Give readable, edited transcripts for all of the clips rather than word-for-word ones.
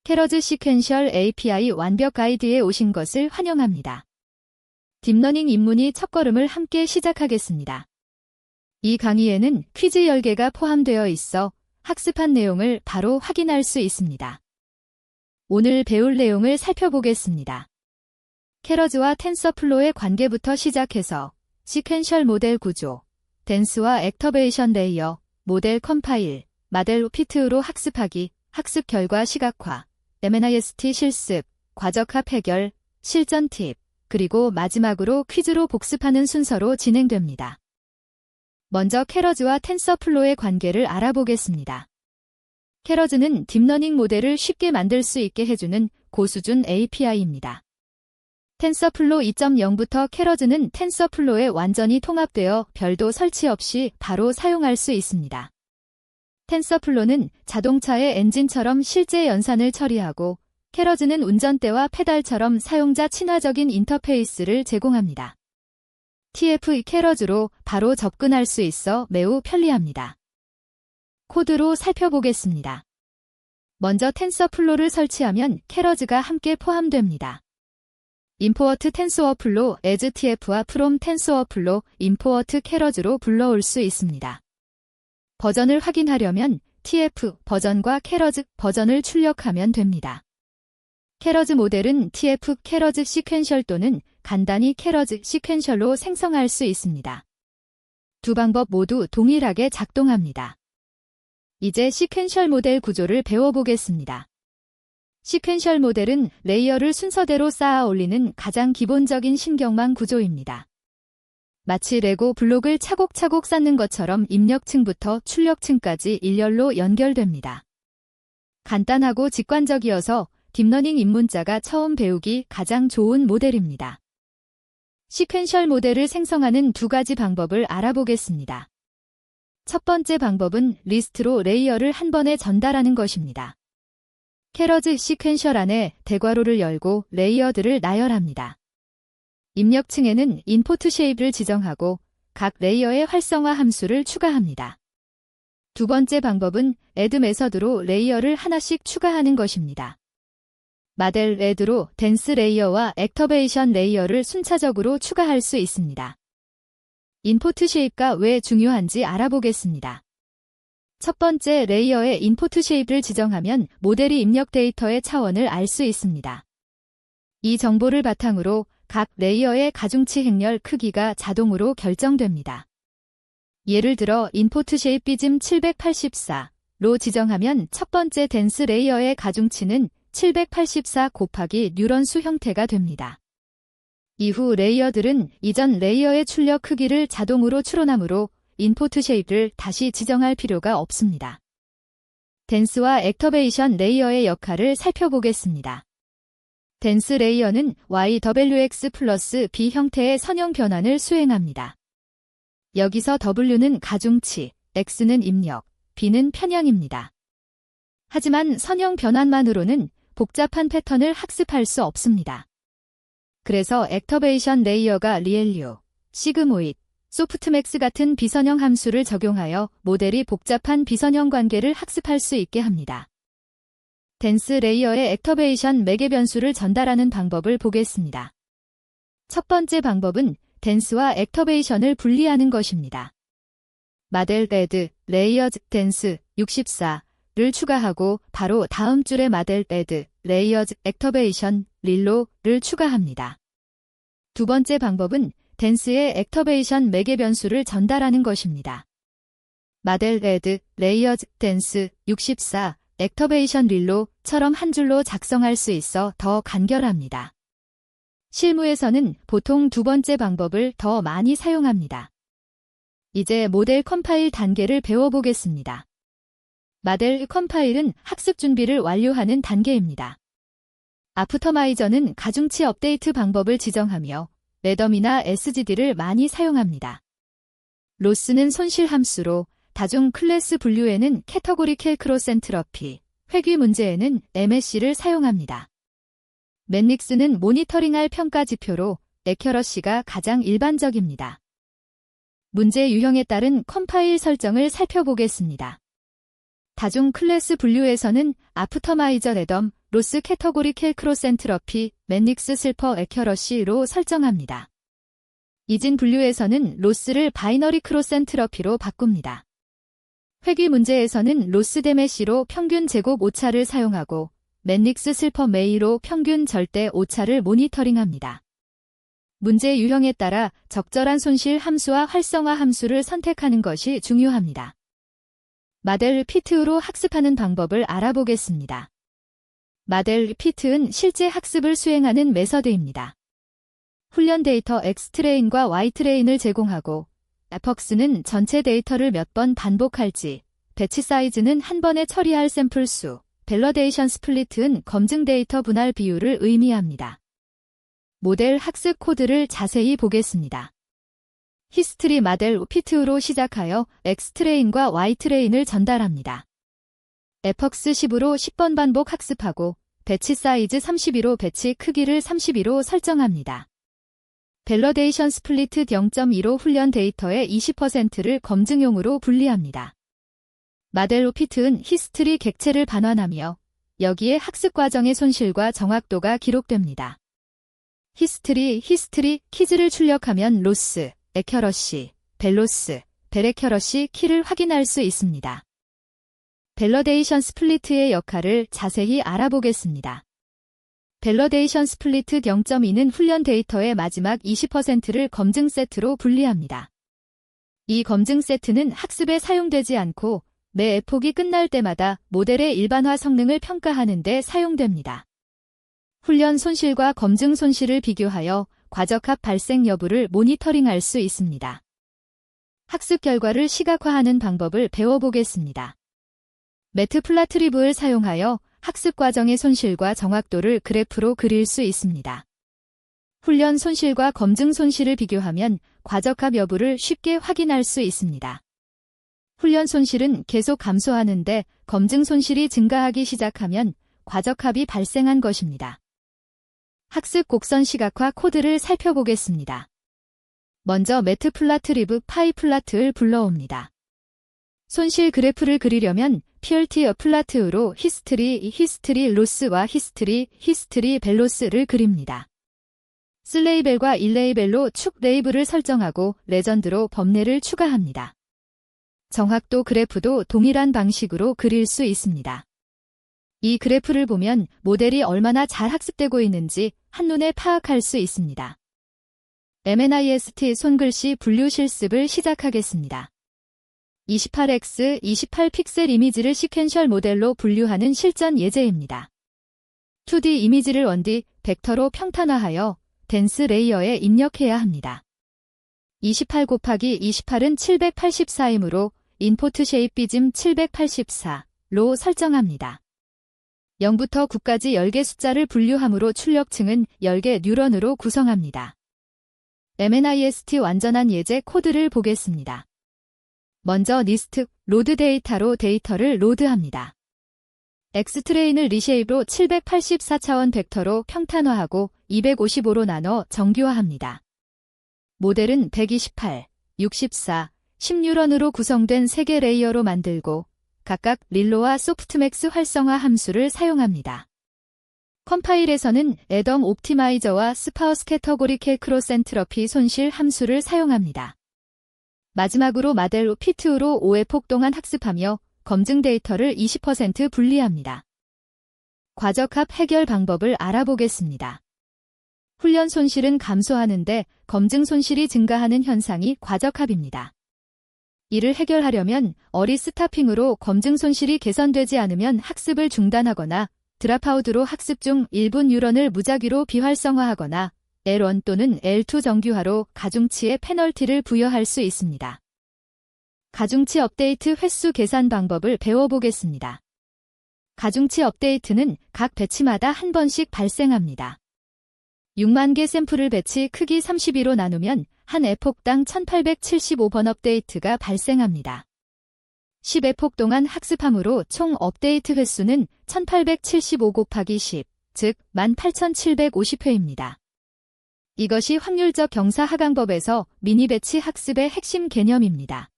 캐러즈 시퀀셜 API 완벽 가이드에 오신 것을 환영합니다. 딥러닝 입문이 첫걸음을 함께 시작하겠습니다. 이 강의에는 퀴즈 10개가 포함되어 있어 학습한 내용을 바로 확인할 수 있습니다. 오늘 배울 내용을 살펴보겠습니다. 캐러즈와 텐서플로의 관계부터 시작해서 시퀀셜 모델 구조, 댄스와 액터베이션 레이어, 모델 컴파일, 모델 피트로 학습하기, 학습 결과 시각화, MNIST 실습, 과적합 해결, 실전 팁, 그리고 마지막으로 퀴즈로 복습하는 순서로 진행됩니다. 먼저 캐러즈와 텐서플로의 관계를 알아보겠습니다. 캐러즈는 딥러닝 모델을 쉽게 만들 수 있게 해주는 고수준 API입니다. 텐서플로 2.0부터 캐러즈는 텐서플로에 완전히 통합되어 별도 설치 없이 바로 사용할 수 있습니다. 텐서플로는 자동차의 엔진처럼 실제 연산을 처리하고 캐러즈는 운전대와 페달처럼 사용자 친화적인 인터페이스를 제공합니다. TF 캐러즈로 바로 접근할 수 있어 매우 편리합니다. 코드로 살펴보겠습니다. 먼저 텐서플로를 설치하면 캐러즈가 함께 포함됩니다. 임포어트 텐서플로 as TF와 from 텐서플로 임포어트 캐러즈로 불러올 수 있습니다. 버전을 확인하려면 TF 버전과 캐러즈 버전을 출력하면 됩니다. 캐러즈 모델은 TF 캐러즈 시퀀셜 또는 간단히 캐러즈 시퀀셜로 생성할 수 있습니다. 두 방법 모두 동일하게 작동합니다. 이제 시퀀셜 모델 구조를 배워보겠습니다. 시퀀셜 모델은 레이어를 순서대로 쌓아 올리는 가장 기본적인 신경망 구조입니다. 마치 레고 블록을 차곡차곡 쌓는 것처럼 입력층부터 출력층까지 일렬로 연결됩니다. 간단하고 직관적이어서 딥러닝 입문자가 처음 배우기 가장 좋은 모델입니다. 시퀀셜 모델을 생성하는 두 가지 방법을 알아보겠습니다. 첫 번째 방법은 리스트로 레이어를 한 번에 전달하는 것입니다. 캐러즈 시퀀셜 안에 대괄호를 열고 레이어들을 나열합니다. 입력층에는 인포트 쉐입을 지정하고 각 레이어의 활성화 함수를 추가합니다. 두 번째 방법은 add 메서드로 레이어를 하나씩 추가하는 것입니다. 모델 add로 댄스 레이어와 액터베이션 레이어를 순차적으로 추가할 수 있습니다. 인포트 쉐입가 왜 중요한지 알아보겠습니다. 첫 번째 레이어의 인포트 쉐입을 지정하면 모델이 입력 데이터의 차원을 알 수 있습니다. 이 정보를 바탕으로 각 레이어의 가중치 행렬 크기가 자동으로 결정됩니다. 예를 들어 인포트 쉐입 비즘 784로 지정하면 첫 번째 댄스 레이어의 가중치는 784 곱하기 뉴런수 형태가 됩니다. 이후 레이어들은 이전 레이어의 출력 크기를 자동으로 추론하므로 인포트 쉐입을 다시 지정할 필요가 없습니다. 댄스와 액터베이션 레이어의 역할을 살펴보겠습니다. 댄스 레이어는 YWX 플러스 B 형태의 선형 변환을 수행합니다. 여기서 W는 가중치, X는 입력, B는 편향입니다. 하지만 선형 변환만으로는 복잡한 패턴을 학습할 수 없습니다. 그래서 액터베이션 레이어가 리엘류, 시그모잇, 소프트맥스 같은 비선형 함수를 적용하여 모델이 복잡한 비선형 관계를 학습할 수 있게 합니다. 댄스 레이어의 액터베이션 매개 변수를 전달하는 방법을 보겠습니다. 첫 번째 방법은 댄스와 액터베이션을 분리하는 것입니다. 모델 add, 레이어즈 댄스 64를 추가하고 바로 다음 줄에 모델 add, 레이어즈 액터베이션 릴로를 추가합니다. 두 번째 방법은 댄스의 액터베이션 매개 변수를 전달하는 것입니다. 모델 add, 레이어즈 댄스 64 액터베이션 릴로처럼 한 줄로 작성할 수 있어 더 간결합니다. 실무에서는 보통 두 번째 방법을 더 많이 사용합니다. 이제 모델 컴파일 단계를 배워보겠습니다. 모델 컴파일은 학습 준비를 완료하는 단계입니다. 아프터마이저는 가중치 업데이트 방법을 지정하며 래덤이나 SGD를 많이 사용합니다. 로스는 손실 함수로 다중 클래스 분류에는 캐터고리 캘크로스 엔트로피, 회귀 문제에는 MSC를 사용합니다. 매닉스는 모니터링할 평가 지표로 애큐러시가 가장 일반적입니다. 문제 유형에 따른 컴파일 설정을 살펴보겠습니다. 다중 클래스 분류에서는 아프터마이저 래덤, 로스 캐터고리 캘크로센트러피, 맨닉스 슬퍼 에큐러시로 설정합니다. 이진 분류에서는 로스를 바이너리 크로센트러피로 바꿉니다. 회귀 문제에서는 로스 데메시로 평균 제곱 오차를 사용하고 맨닉스 슬퍼 메이로 평균 절대 오차를 모니터링합니다. 문제 유형에 따라 적절한 손실 함수와 활성화 함수를 선택하는 것이 중요합니다. 마델 피트로 학습하는 방법을 알아보겠습니다. 마델 피트는 실제 학습을 수행하는 메서드입니다. 훈련 데이터 X트레인과 Y트레인을 제공하고 에퍽스는 전체 데이터를 몇 번 반복할지, 배치 사이즈는 한 번에 처리할 샘플 수, 밸러데이션 스플릿은 검증 데이터 분할 비율을 의미합니다. 모델 학습 코드를 자세히 보겠습니다. 히스트리 마델 피트로 시작하여 X트레인과 Y트레인을 전달합니다. 에퍽스 10으로 10번 반복 학습하고 배치 사이즈 32로 배치 크기를 32로 설정합니다. 밸러데이션 스플리트 0.2로 훈련 데이터의 20%를 검증용으로 분리합니다. 마델 피트는 히스트리 객체를 반환하며 여기에 학습 과정의 손실과 정확도가 기록됩니다. 히스트리 키즈를 출력하면 로스, 에큐러시, 벨로스, 벨에큐러시 키를 확인할 수 있습니다. 밸러데이션 스플리트의 역할을 자세히 알아보겠습니다. 밸러데이션 스플리트 0.2는 훈련 데이터의 마지막 20%를 검증 세트로 분리합니다. 이 검증 세트는 학습에 사용되지 않고 매 에폭이 끝날 때마다 모델의 일반화 성능을 평가하는 데 사용됩니다. 훈련 손실과 검증 손실을 비교하여 과적합 발생 여부를 모니터링할 수 있습니다. 학습 결과를 시각화하는 방법을 배워보겠습니다. 매트플라트리브를 사용하여 학습 과정의 손실과 정확도를 그래프로 그릴 수 있습니다. 훈련 손실과 검증 손실을 비교하면 과적합 여부를 쉽게 확인할 수 있습니다. 훈련 손실은 계속 감소하는데 검증 손실이 증가하기 시작하면 과적합이 발생한 것입니다. 학습 곡선 시각화 코드를 살펴보겠습니다. 먼저 매트플라트리브 파이플라트를 불러옵니다. 손실 그래프를 그리려면 PLT 플라트로 히스트리 로스와 히스트리 벨로스를 그립니다. 슬레이벨과 일레이벨로 축 레이블을 설정하고 레전드로 범례를 추가합니다. 정확도 그래프도 동일한 방식으로 그릴 수 있습니다. 이 그래프를 보면 모델이 얼마나 잘 학습되고 있는지 한눈에 파악할 수 있습니다. MNIST 손글씨 분류 실습을 시작하겠습니다. 28x 28 픽셀 이미지를 시퀀셜 모델로 분류하는 실전 예제입니다. 2D 이미지를 1D 벡터로 평탄화하여 덴스 레이어에 입력해야 합니다. 28 곱하기 28은 784이므로 인포트 쉐입 비즘 784로 설정합니다. 0부터 9까지 10개 숫자를 분류함으로 출력층은 10개 뉴런으로 구성합니다. MNIST 완전한 예제 코드를 보겠습니다. 먼저 리스트, 로드 데이터로 데이터를 로드합니다. X트레인을 리쉐입으로 784차원 벡터로 평탄화하고 255로 나눠 정규화합니다. 모델은 128, 64, 10뉴런으로 구성된 3개 레이어로 만들고 각각 릴로와 소프트맥스 활성화 함수를 사용합니다. 컴파일에서는 애덤 옵티마이저와 스파우스 캐터고리 캘크로센트러피 손실 함수를 사용합니다. 마지막으로 마델 피트로 5회폭 동안 학습하며 검증 데이터를 20% 분리합니다. 과적합 해결 방법을 알아보겠습니다. 훈련 손실은 감소하는데 검증 손실이 증가하는 현상이 과적합입니다. 이를 해결하려면 어리 스타핑으로 검증 손실이 개선되지 않으면 학습을 중단하거나 드랍아웃으로 학습 중 일부 뉴런을 무작위로 비활성화하거나 L1 또는 L2 정규화로 가중치에 페널티를 부여할 수 있습니다. 가중치 업데이트 횟수 계산 방법을 배워보겠습니다. 가중치 업데이트는 각 배치마다 한 번씩 발생합니다. 6만 개 샘플을 배치 크기 32로 나누면 한 에폭당 1875번 업데이트가 발생합니다. 10에폭 동안 학습함으로 총 업데이트 횟수는 1875 곱하기 10, 즉 18,750회입니다. 이것이 확률적 경사 하강법에서 미니 배치 학습의 핵심 개념입니다.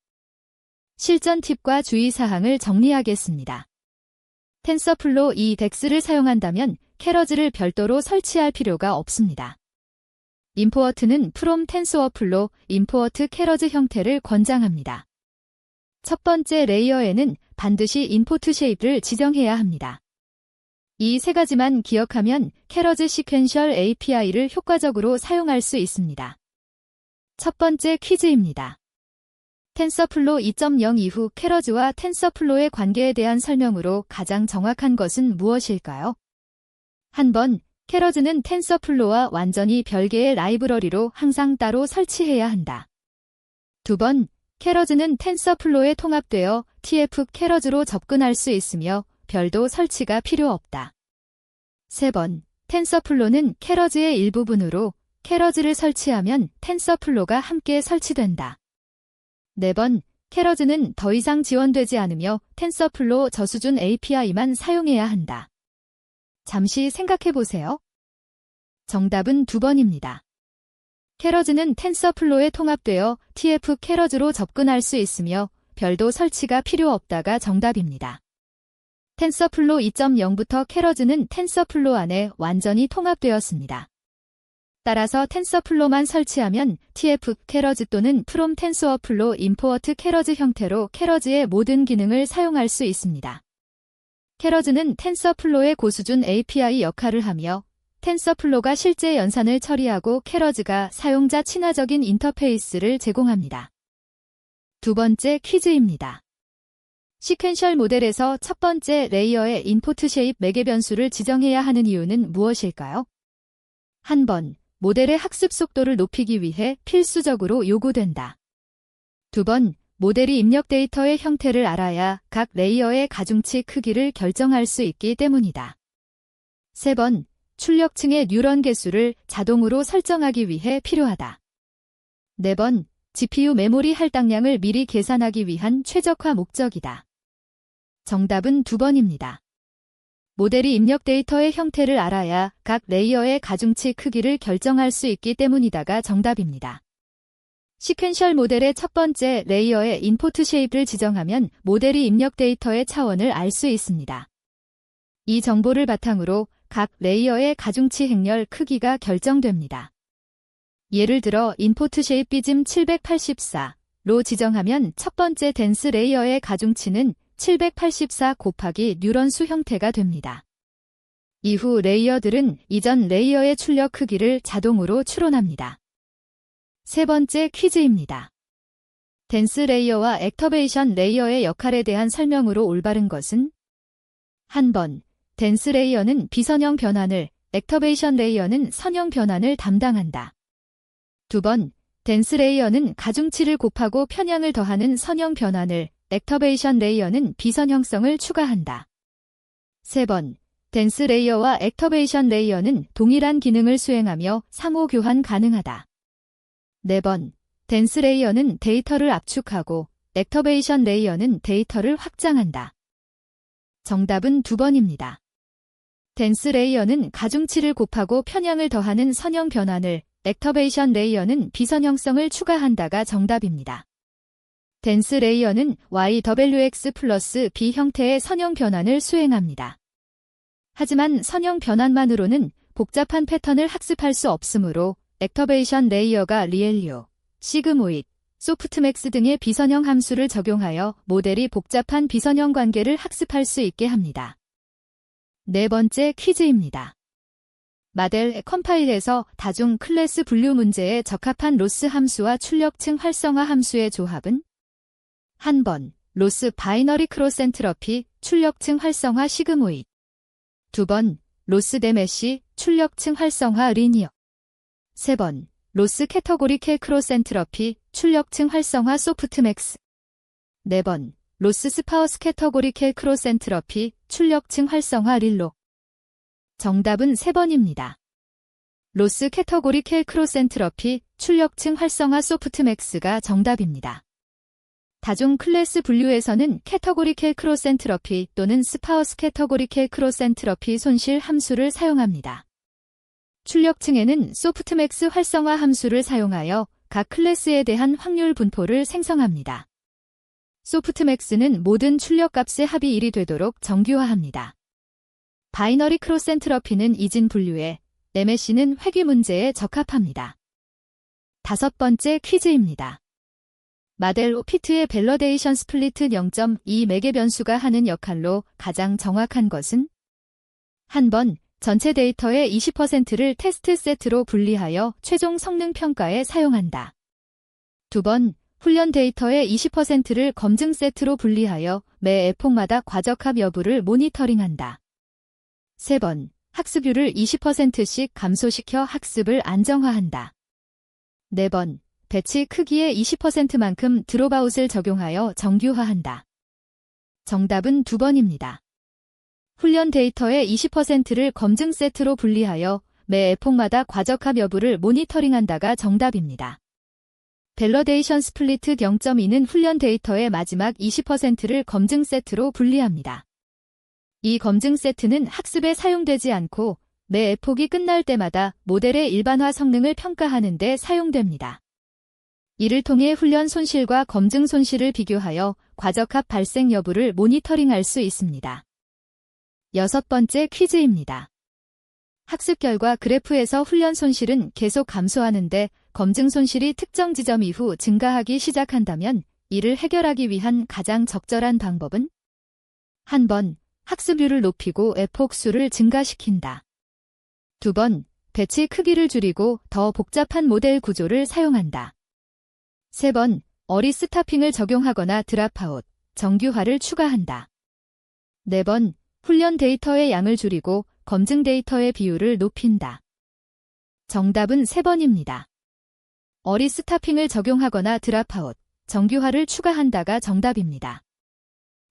실전 팁과 주의사항을 정리하겠습니다. 텐서플로 이 덱스를 사용한다면 캐러즈를 별도로 설치할 필요가 없습니다. 임포어트는 프롬 텐서플로 임포어트 캐러즈 형태를 권장합니다. 첫 번째 레이어에는 반드시 인포트 쉐입을 지정해야 합니다. 이 세 가지만 기억하면 캐러즈 시퀀셜 API를 효과적으로 사용할 수 있습니다. 첫 번째 퀴즈입니다. 텐서플로 2.0 이후 캐러즈와 텐서플로의 관계에 대한 설명으로 가장 정확한 것은 무엇일까요? 한 번, 캐러즈는 텐서플로와 완전히 별개의 라이브러리로 항상 따로 설치해야 한다. 두 번, 캐러즈는 텐서플로에 통합되어 TF 캐러즈로 접근할 수 있으며 별도 설치가 필요 없다. 세 번, 텐서플로는 캐러즈의 일부분으로 캐러즈를 설치하면 텐서플로가 함께 설치된다. 네 번, 캐러즈는 더 이상 지원되지 않으며 텐서플로 저수준 API만 사용해야 한다. 잠시 생각해보세요. 정답은 2번입니다. 캐러즈는 텐서플로에 통합되어 TF 캐러즈로 접근할 수 있으며 별도 설치가 필요 없다가 정답입니다. 텐서플로 2.0부터 캐러즈는 텐서플로 안에 완전히 통합되었습니다. 따라서 텐서플로만 설치하면 TF 캐러즈 또는 프롬 텐서플로 임포어트 캐러즈 형태로 캐러즈의 모든 기능을 사용할 수 있습니다. 캐러즈는 텐서플로의 고수준 API 역할을 하며 텐서플로가 실제 연산을 처리하고 캐러즈가 사용자 친화적인 인터페이스를 제공합니다. 두 번째 퀴즈입니다. 시퀀셜 모델에서 첫 번째 레이어의 인포트 쉐입 매개 변수를 지정해야 하는 이유는 무엇일까요? 한 번, 모델의 학습 속도를 높이기 위해 필수적으로 요구된다. 두 번, 모델이 입력 데이터의 형태를 알아야 각 레이어의 가중치 크기를 결정할 수 있기 때문이다. 세 번, 출력층의 뉴런 개수를 자동으로 설정하기 위해 필요하다. 네 번, GPU 메모리 할당량을 미리 계산하기 위한 최적화 목적이다. 정답은 2번입니다. 모델이 입력 데이터의 형태를 알아야 각 레이어의 가중치 크기를 결정할 수 있기 때문이다가 정답입니다. 시퀀셜 모델의 첫 번째 레이어의 인포트 쉐입을 지정하면 모델이 입력 데이터의 차원을 알 수 있습니다. 이 정보를 바탕으로 각 레이어의 가중치 행렬 크기가 결정됩니다. 예를 들어 인포트 쉐입 비즘 784로 지정하면 첫 번째 댄스 레이어의 가중치는 784 곱하기 뉴런 수 형태가 됩니다. 이후 레이어들은 이전 레이어의 출력 크기를 자동으로 추론합니다. 세 번째 퀴즈입니다. 댄스 레이어와 액터베이션 레이어의 역할에 대한 설명으로 올바른 것은? 한 번, 댄스 레이어는 비선형 변환을, 액터베이션 레이어는 선형 변환을 담당한다. 두 번, 댄스 레이어는 가중치를 곱하고 편향을 더하는 선형 변환을, 액터베이션 레이어는 비선형성을 추가한다. 세 번, 댄스 레이어와 액터베이션 레이어는 동일한 기능을 수행하며 상호 교환 가능하다. 네 번, 댄스 레이어는 데이터를 압축하고 액터베이션 레이어는 데이터를 확장한다. 정답은 2번입니다. 댄스 레이어는 가중치를 곱하고 편향을 더하는 선형 변환을, 액터베이션 레이어는 비선형성을 추가한다가 정답입니다. 댄스 레이어는 YWX 플러스 B 형태의 선형 변환을 수행합니다. 하지만 선형 변환만으로는 복잡한 패턴을 학습할 수 없으므로 액터베이션 레이어가 리엘류, 시그모이드, 소프트맥스 등의 비선형 함수를 적용하여 모델이 복잡한 비선형 관계를 학습할 수 있게 합니다. 네 번째 퀴즈입니다. 마델 컴파일에서 다중 클래스 분류 문제에 적합한 로스 함수와 출력층 활성화 함수의 조합은? 한 번, 로스 바이너리 크로스 엔트러피, 출력층 활성화 시그모이드. 두 번, 로스 데메시, 출력층 활성화 리니어. 세 번, 로스 캐터고리케 크로스 엔트러피, 출력층 활성화 소프트맥스. 네 번, 로스 스파우스 캐터고리케 크로스 엔트러피, 출력층 활성화 릴로. 정답은 3번입니다. 로스 캐터고리케 크로스 엔트러피, 출력층 활성화 소프트맥스가 정답입니다. 다중 클래스 분류에서는 캐터고리케 크로스 엔트러피 또는 스파우스 캐터고리케 크로스 엔트러피 손실 함수를 사용합니다. 출력층에는 소프트맥스 활성화 함수를 사용하여 각 클래스에 대한 확률 분포를 생성합니다. 소프트맥스는 모든 출력값의 합이 1이 되도록 정규화합니다. 바이너리 크로스 엔트로피는 이진 분류에, MSC는 회귀 문제에 적합합니다. 다섯 번째 퀴즈입니다. 마델 피트의 밸러데이션 스플리트 0.2 매개 변수가 하는 역할로 가장 정확한 것은? 한 번, 전체 데이터의 20%를 테스트 세트로 분리하여 최종 성능 평가에 사용한다. 두 번, 훈련 데이터의 20%를 검증 세트로 분리하여 매 에폭마다 과적합 여부를 모니터링한다. 세 번, 학습률을 20%씩 감소시켜 학습을 안정화한다. 네 번, 배치 크기의 20%만큼 드롭아웃을 적용하여 정규화한다. 정답은 2번입니다. 훈련 데이터의 20%를 검증 세트로 분리하여 매 에폭마다 과적합 여부를 모니터링한다가 정답입니다. 밸러데이션 스플리트 0.2는 훈련 데이터의 마지막 20%를 검증 세트로 분리합니다. 이 검증 세트는 학습에 사용되지 않고 매 에폭이 끝날 때마다 모델의 일반화 성능을 평가하는 데 사용됩니다. 이를 통해 훈련 손실과 검증 손실을 비교하여 과적합 발생 여부를 모니터링할 수 있습니다. 여섯 번째 퀴즈입니다. 학습 결과 그래프에서 훈련 손실은 계속 감소하는데 검증 손실이 특정 지점 이후 증가하기 시작한다면 이를 해결하기 위한 가장 적절한 방법은? 한 번, 학습률을 높이고 에폭 수를 증가시킨다. 두 번, 배치 크기를 줄이고 더 복잡한 모델 구조를 사용한다. 세 번, 어리 스타핑을 적용하거나 드랍아웃, 정규화를 추가한다. 네 번, 훈련 데이터의 양을 줄이고 검증 데이터의 비율을 높인다. 정답은 3번입니다. 어리 스타핑을 적용하거나 드랍아웃, 정규화를 추가한다가 정답입니다.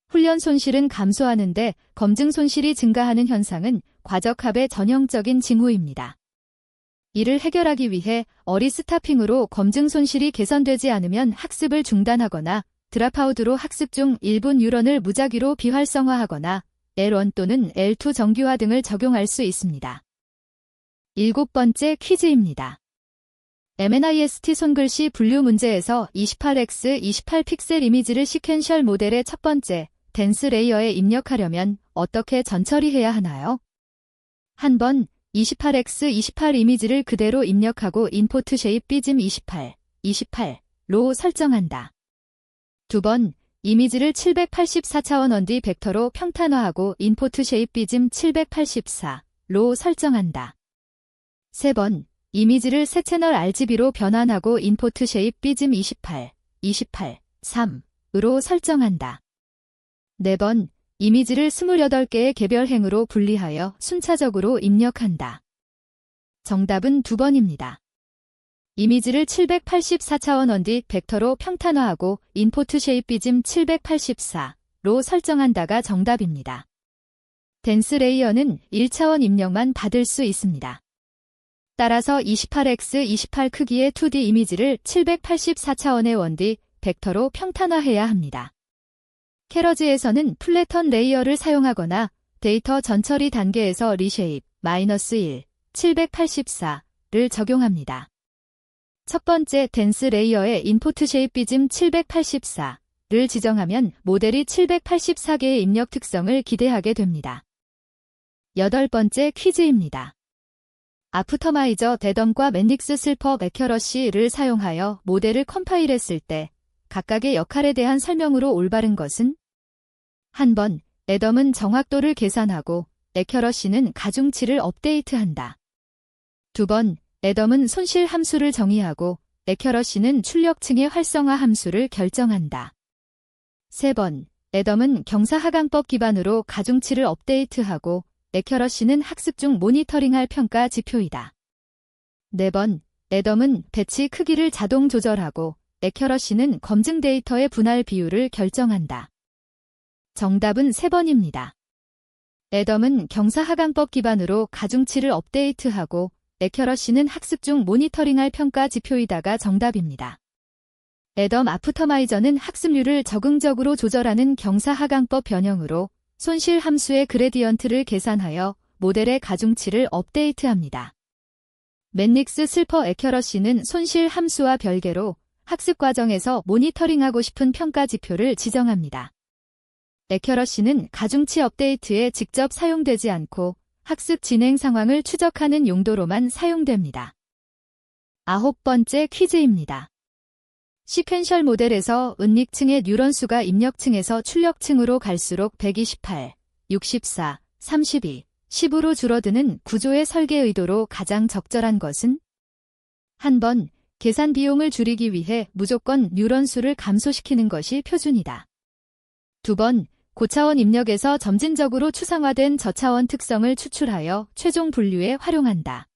훈련 손실은 감소하는데 검증 손실이 증가하는 현상은 과적합의 전형적인 징후입니다. 이를 해결하기 위해 어리 스타핑으로 검증 손실이 개선되지 않으면 학습을 중단하거나 드랍아웃으로 학습 중 일부 뉴런을 무작위로 비활성화하거나 L1 또는 L2 정규화 등을 적용할 수 있습니다. 일곱 번째 퀴즈입니다. MNIST 손글씨 분류 문제에서 28x 28픽셀 이미지를 시퀀셜 모델의 첫 번째 댄스 레이어에 입력하려면 어떻게 전처리해야 하나요? 한 번, 28x 28 이미지를 그대로 입력하고 인포트 쉐입 비즘 28로 설정한다. 두 번, 이미지를 784차원 1D 벡터로 평탄화하고 인포트 쉐입 비즘 784로 설정한다. 세 번, 이미지를 새 채널 RGB로 변환하고 인포트 쉐입 비즘 3으로 설정한다. 네 번, 이미지를 28개의 개별 행으로 분리하여 순차적으로 입력한다. 정답은 2번입니다. 이미지를 784차원 1D 벡터로 평탄화하고 인포트 쉐입 비즘 784로 설정한다가 정답입니다. 댄스 레이어는 1차원 입력만 받을 수 있습니다. 따라서 28x 28 크기의 2D 이미지를 784차원의 1D 벡터로 평탄화해야 합니다. 캐러지에서는 플래턴 레이어를 사용하거나 데이터 전처리 단계에서 리쉐입 -1 784를 적용합니다. 첫 번째 댄스 레이어에 인포트 쉐입 비즘 784를 지정하면 모델이 784개의 입력 특성을 기대하게 됩니다. 여덟 번째 퀴즈입니다. 아프터마이저 대덤과 맨닉스 슬퍼 애큐러시를 사용하여 모델을 컴파일했을 때 각각의 역할에 대한 설명으로 올바른 것은? 한 번, 애덤은 정확도를 계산하고 애큐러시는 가중치를 업데이트한다. 두 번, 애덤은 손실 함수를 정의하고 애큐러시는 출력층의 활성화 함수를 결정한다. 세 번, 애덤은 경사하강법 기반으로 가중치를 업데이트하고 애큐러시는 학습 중 모니터링할 평가 지표이다. 네 번, 애덤은 배치 크기를 자동 조절하고 애큐러시는 검증 데이터의 분할 비율을 결정한다. 정답은 3번입니다. 애덤은 경사하강법 기반으로 가중치를 업데이트하고 애큐러시는 학습 중 모니터링할 평가 지표이다가 정답입니다. 애덤 아프터마이저는 학습률을 적응적으로 조절하는 경사하강법 변형으로 손실 함수의 그레디언트를 계산하여 모델의 가중치를 업데이트합니다. 맨닉스 슬퍼 애큐러시는 손실 함수와 별개로 학습 과정에서 모니터링하고 싶은 평가 지표를 지정합니다. 애큐러시는 가중치 업데이트에 직접 사용되지 않고 학습 진행 상황을 추적하는 용도로만 사용됩니다. 9번째 퀴즈입니다. 시퀀셜 모델에서 은닉층의 뉴런수가 입력층에서 출력층으로 갈수록 128, 64, 32, 10으로 줄어드는 구조의 설계 의도로 가장 적절한 것은? 한 번, 계산 비용을 줄이기 위해 무조건 뉴런수를 감소시키는 것이 표준이다. 2번, 고차원 입력에서 점진적으로 추상화된 저차원 특성을 추출하여 최종 분류에 활용한다.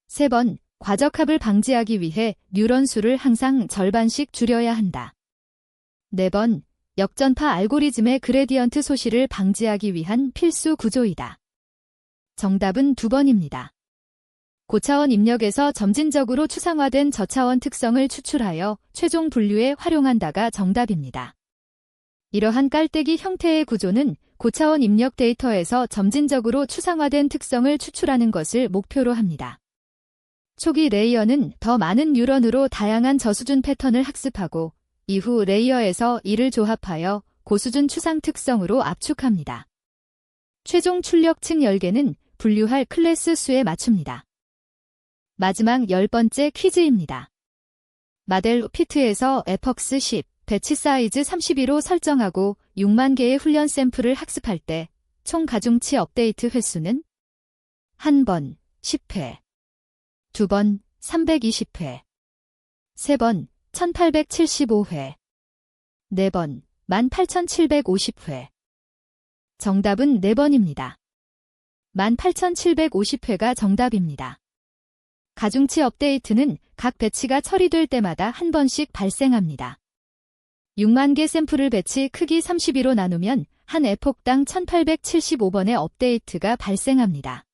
3번, 과적합을 방지하기 위해 뉴런수를 항상 절반씩 줄여야 한다. 4번, 역전파 알고리즘의 그레디언트 소실을 방지하기 위한 필수 구조이다. 정답은 2번입니다. 고차원 입력에서 점진적으로 추상화된 저차원 특성을 추출하여 최종 분류에 활용한다가 정답입니다. 이러한 깔때기 형태의 구조는 고차원 입력 데이터에서 점진적으로 추상화된 특성을 추출하는 것을 목표로 합니다. 초기 레이어는 더 많은 뉴런으로 다양한 저수준 패턴을 학습하고 이후 레이어에서 이를 조합하여 고수준 추상 특성으로 압축합니다. 최종 출력층 열개는 분류할 클래스 수에 맞춥니다. 마지막 10번째 퀴즈입니다. 마델 피트에서 에퍽스 10, 배치 사이즈 32로 설정하고 6만 개의 훈련 샘플을 학습할 때 총 가중치 업데이트 횟수는? 1번, 10회. 2번, 320회. 3번, 1875회. 4번, 18,750회. 정답은 4번입니다. 18,750회가 정답입니다. 가중치 업데이트는 각 배치가 처리될 때마다 한 번씩 발생합니다. 6만 개 샘플을 배치 크기 32로 나누면 한 에폭당 1875번의 업데이트가 발생합니다.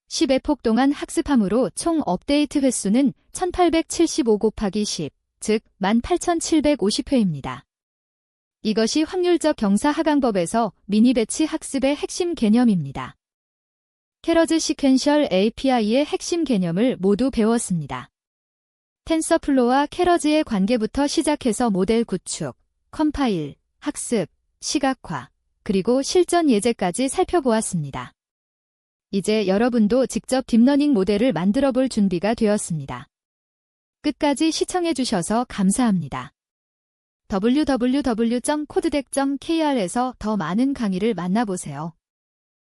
10에폭 동안 학습함으로 총 업데이트 횟수는 1875 곱하기 10, 즉 18,750회입니다. 이것이 확률적 경사 하강법에서 미니 배치 학습의 핵심 개념입니다. 캐러즈 시퀀셜 API의 핵심 개념을 모두 배웠습니다. 텐서플로와 캐러즈의 관계부터 시작해서 모델 구축, 컴파일, 학습, 시각화, 그리고 실전 예제까지 살펴보았습니다. 이제 여러분도 직접 딥러닝 모델을 만들어 볼 준비가 되었습니다. 끝까지 시청해주셔서 감사합니다. www.codedec.kr에서 더 많은 강의를 만나보세요.